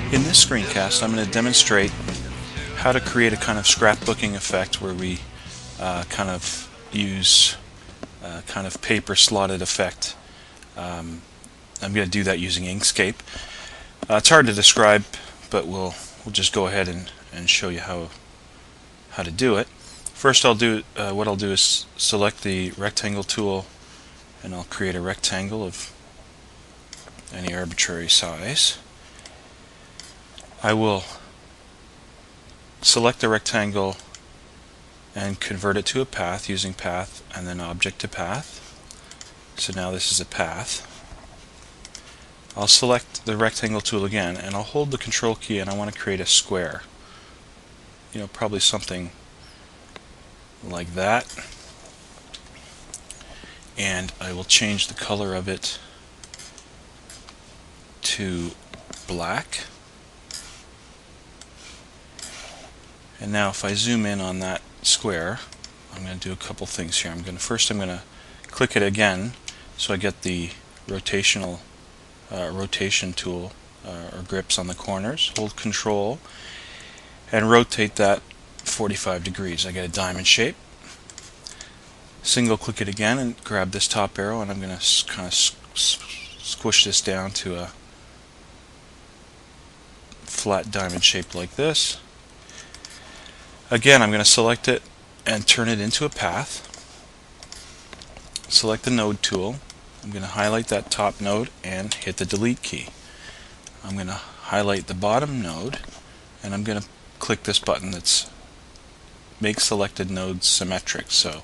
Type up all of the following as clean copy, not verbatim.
In this screencast, I'm going to demonstrate how to create a kind of scrapbooking effect where we kind of use a kind of paper slotted effect. I'm going to do that using Inkscape. It's hard to describe, but we'll just go ahead and show you how to do it. First, what I'll do is select the rectangle tool, and I'll create a rectangle of any arbitrary size. I will select the rectangle and convert it to a path using path and then object to path. So now this is a path. I'll select the rectangle tool again and I'll hold the control key, and I want to create a square. Probably something like that. And I will change the color of it to black. And now if I zoom in on that square, I'm going to do a couple things here. First I'm going to click it again so I get the rotation tool or grips on the corners. Hold Control and rotate that 45 degrees. I get a diamond shape. Single click it again and grab this top arrow, and I'm going to kind of squish this down to a flat diamond shape like this. Again, I'm going to select it and turn it into a path. Select the node tool. I'm going to highlight that top node and hit the delete key. I'm going to highlight the bottom node, and I'm going to click this button that's make selected nodes symmetric, so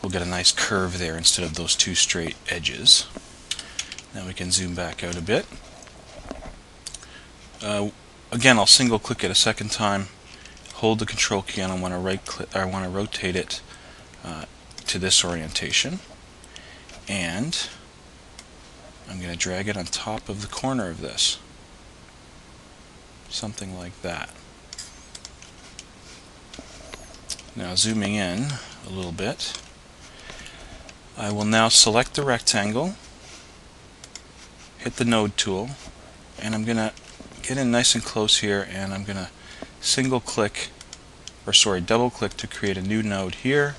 we'll get a nice curve there instead of those two straight edges. Now we can zoom back out a bit. Again, I'll single click it a second time, hold the control key, and I want to rotate it to this orientation, and I'm going to drag it on top of the corner of this, something like that. Now zooming in a little bit, I will now select the rectangle, hit the node tool, and I'm going to get in nice and close here, and I'm going to double click to create a new node here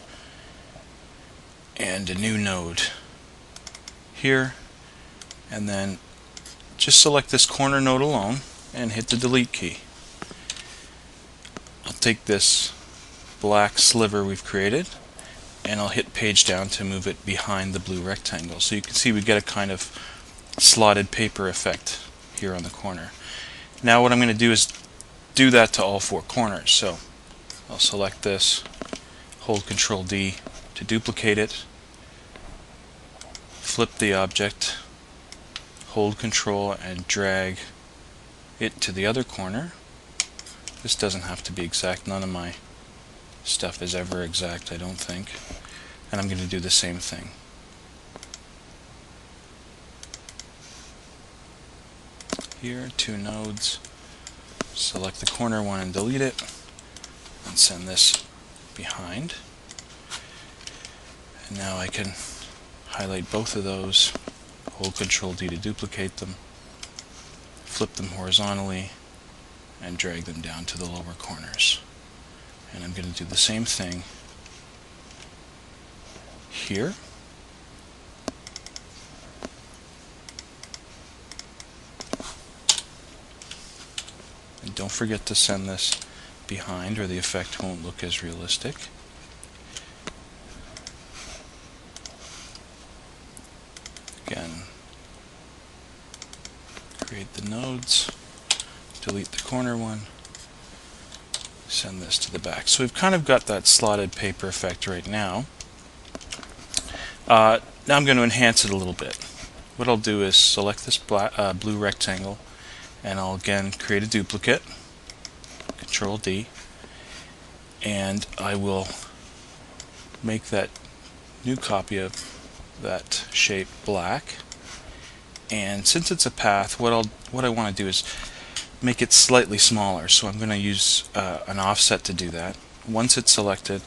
and a new node here, and then just select this corner node alone and hit the delete key. I'll take this black sliver we've created and I'll hit page down to move it behind the blue rectangle. So you can see we get a kind of slotted paper effect here on the corner. Now what I'm going to do is do that to all four corners. So I'll select this, hold Control D to duplicate it, flip the object, hold Control and drag it to the other corner. This doesn't have to be exact. None of my stuff is ever exact, I don't think. And I'm going to do the same thing. Here, two nodes. Select the corner one and delete it, and send this behind. And now I can highlight both of those, hold Control D to duplicate them, flip them horizontally, and drag them down to the lower corners. And I'm going to do the same thing here. And don't forget to send this behind, or the effect won't look as realistic. Again, create the nodes, delete the corner one, send this to the back. So we've kind of got that slotted paper effect right now. Now I'm going to enhance it a little bit. What I'll do is select this blue rectangle, and I'll again create a duplicate, Control D, and I will make that new copy of that shape black. And since it's a path, what I want to do is make it slightly smaller, so I'm going to use an offset to do that. Once it's selected,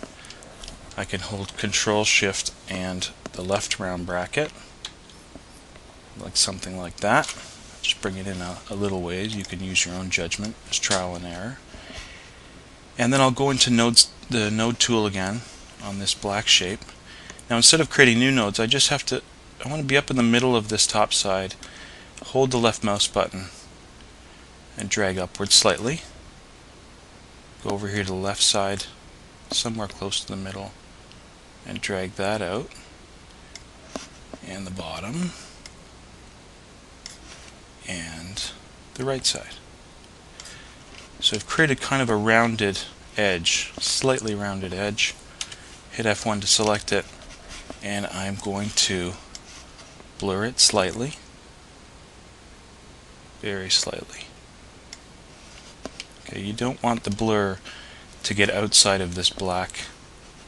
I can hold Control Shift and the left round bracket, like something like that. Just bring it in a little ways. You can use your own judgment. It's trial and error. And then I'll go into the node tool again on this black shape. Now instead of creating new nodes, I want to be up in the middle of this top side, hold the left mouse button and drag upward slightly. Go over here to the left side, somewhere close to the middle, and drag that out. And the bottom. And the right side. So I've created kind of a rounded edge, slightly rounded edge. Hit F1 to select it, and I'm going to blur it slightly, very slightly. Okay, you don't want the blur to get outside of this black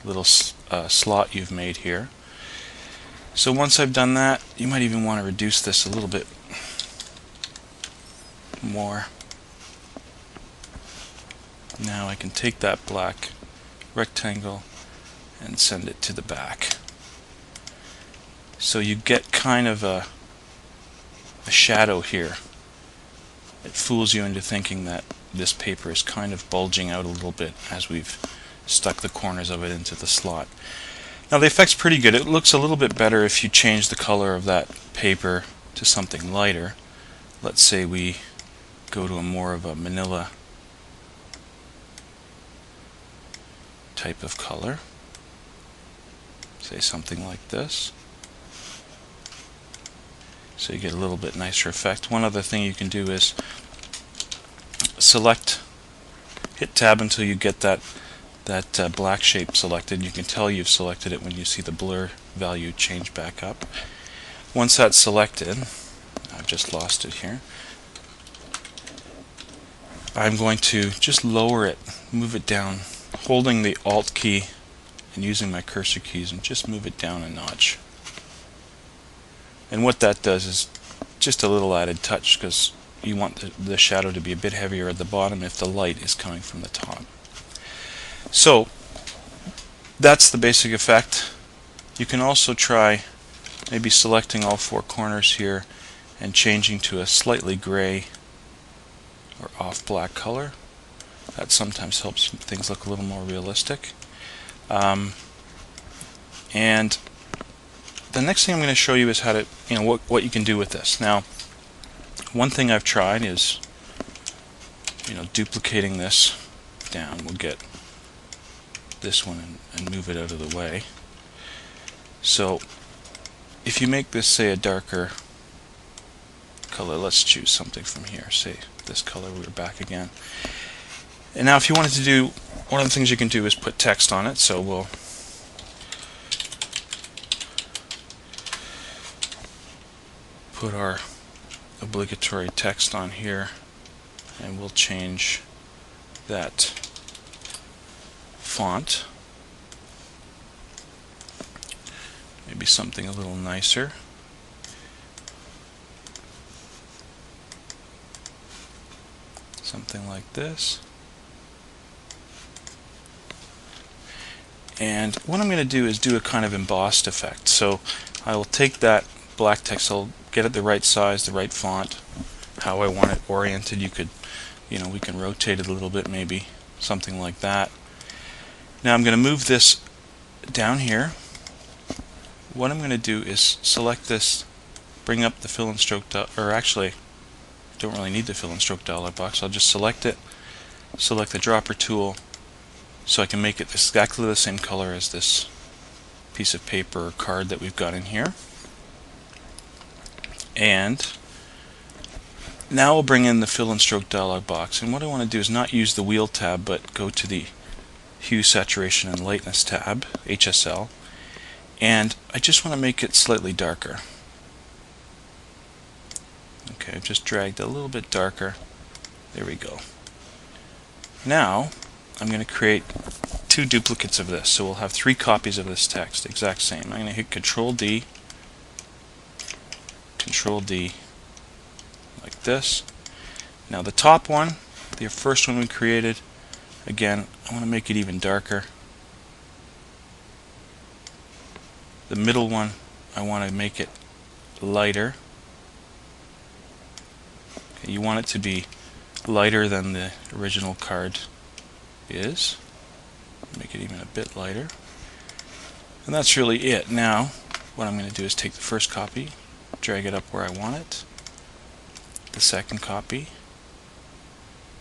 little slot you've made here. So once I've done that, you might even want to reduce this a little bit more. Now I can take that black rectangle and send it to the back. So you get kind of a shadow here. It fools you into thinking that this paper is kind of bulging out a little bit as we've stuck the corners of it into the slot. Now the effect's pretty good. It looks a little bit better if you change the color of that paper to something lighter. Let's say we go to more of a manila type of color. Say something like this. So you get a little bit nicer effect. One other thing you can do is hit tab until you get that black shape selected. You can tell you've selected it when you see the blur value change back up. Once that's selected, I've just lost it here, I'm going to just lower it, move it down, holding the Alt key and using my cursor keys, and just move it down a notch. And what that does is just a little added touch, because you want the shadow to be a bit heavier at the bottom if the light is coming from the top. So that's the basic effect. You can also try maybe selecting all four corners here and changing to a slightly gray or off black color. That sometimes helps things look a little more realistic. And the next thing I'm going to show you is how to, what you can do with this. Now, one thing I've tried is, duplicating this down. We'll get this one and move it out of the way. So, if you make this, say, a darker color, let's choose something from here. Say this color. We're back again. And now, if you wanted to do, one of the things you can do is put text on it. So we'll put our obligatory text on here, and we'll change that font. Maybe something a little nicer. Something like this. And what I'm going to do is do a kind of embossed effect. So I will take that black text, I'll get it the right size, the right font, how I want it oriented. You could, we can rotate it a little bit, maybe something like that. Now I'm going to move this down here. What I'm going to do is select this, bring up the fill and stroke, or actually, don't really need the fill and stroke dialog box. I'll just select it, select the dropper tool, so I can make it exactly the same color as this piece of paper or card that we've got in here. And now we'll bring in the fill and stroke dialog box, and what I want to do is not use the wheel tab, but go to the hue, saturation, and lightness tab, HSL, and I just want to make it slightly darker. Okay, I've just dragged a little bit darker. There we go. Now I'm going to create two duplicates of this, so we'll have 3 copies of this text, exact same. I'm going to hit Control D, Control D, like this. Now the top one, the first one we created, again, I want to make it even darker. The middle one, I want to make it lighter. You want it to be lighter than the original card is. Make it even a bit lighter. And that's really it. Now, what I'm going to do is take the first copy, drag it up where I want it. The second copy,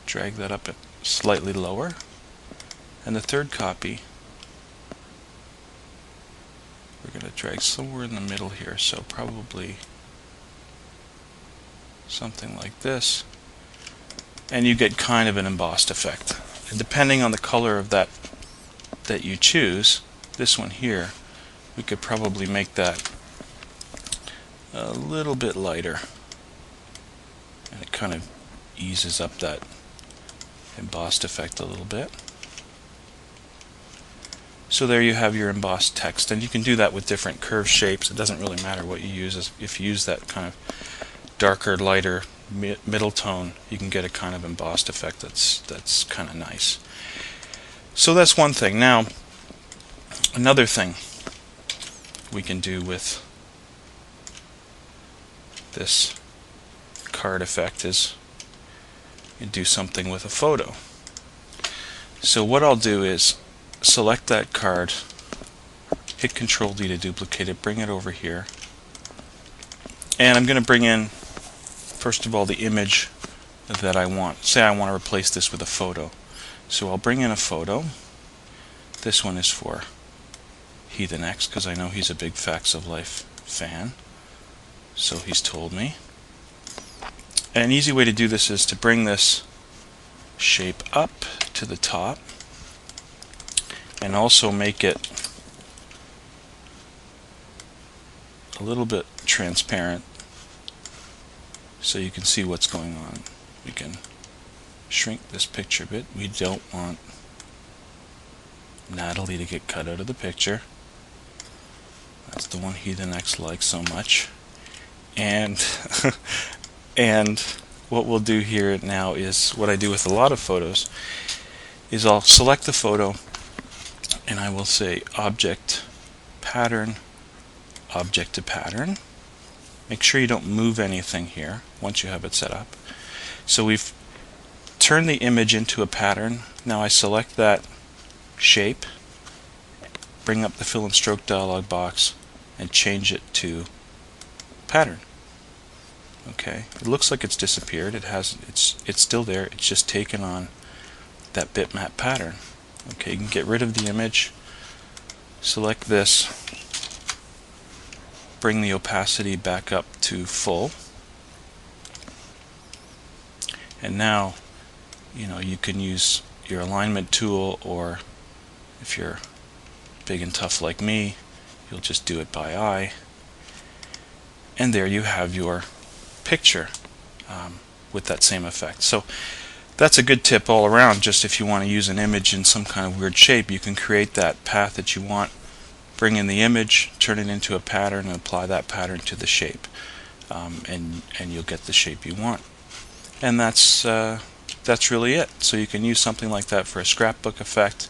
drag that up slightly lower. And the third copy, we're going to drag somewhere in the middle here, so probably something like this. And you get kind of an embossed effect. And depending on the color of that you choose, this one here, we could probably make that a little bit lighter. And it kind of eases up that embossed effect a little bit. So there you have your embossed text, and you can do that with different curve shapes. It doesn't really matter what you use. If you use that kind of darker, lighter middle tone, you can get a kind of embossed effect that's kind of nice. So that's one thing. Now, another thing we can do with this card effect is you do something with a photo. So what I'll do is select that card, hit Control D to duplicate it, bring it over here, and I'm going to bring in first of all the image that I want. Say I want to replace this with a photo. So I'll bring in a photo. This one is for Heathen X because I know he's a big Facts of Life fan, so he's told me. And an easy way to do this is to bring this shape up to the top and also make it a little bit transparent so you can see what's going on. We can shrink this picture a bit. We don't want Natalie to get cut out of the picture. That's the one Heathen X likes so much. And and what we'll do here now is what I do with a lot of photos is I'll select the photo and I will say object pattern, object to pattern. Make sure you don't move anything here once you have it set up. So we've turned the image into a pattern. Now I select that shape, bring up the fill and stroke dialog box and change it to pattern. Okay, it looks like it's disappeared. It's still there. It's just taken on that bitmap pattern. Okay, you can get rid of the image, select this, bring the opacity back up to full, and now you can use your alignment tool, or if you're big and tough like me, you'll just do it by eye, and there you have your picture with that same effect. So that's a good tip all around. Just if you want to use an image in some kind of weird shape, you can create that path that you want, bring in the image, turn it into a pattern, and apply that pattern to the shape, and you'll get the shape you want. And that's really it. So you can use something like that for a scrapbook effect.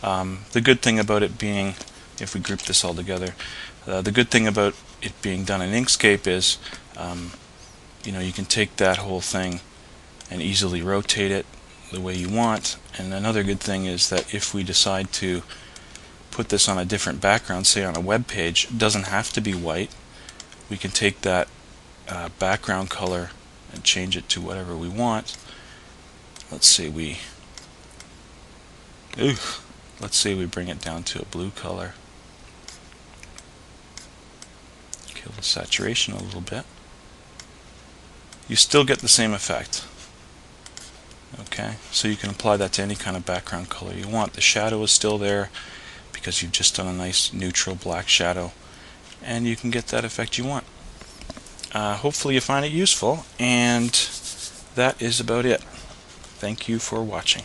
The good thing about it being, if we group this all together, the good thing about it being done in Inkscape is you can take that whole thing and easily rotate it the way you want. And another good thing is that if we decide to put this on a different background, say on a web page, it doesn't have to be white. We can take that background color and change it to whatever we want. Let's say we bring it down to a blue color. Kill the saturation a little bit. You still get the same effect. Okay, so you can apply that to any kind of background color you want. The shadow is still there because you've just done a nice neutral black shadow, and you can get that effect you want. Hopefully you find it useful, and that is about it. Thank you for watching.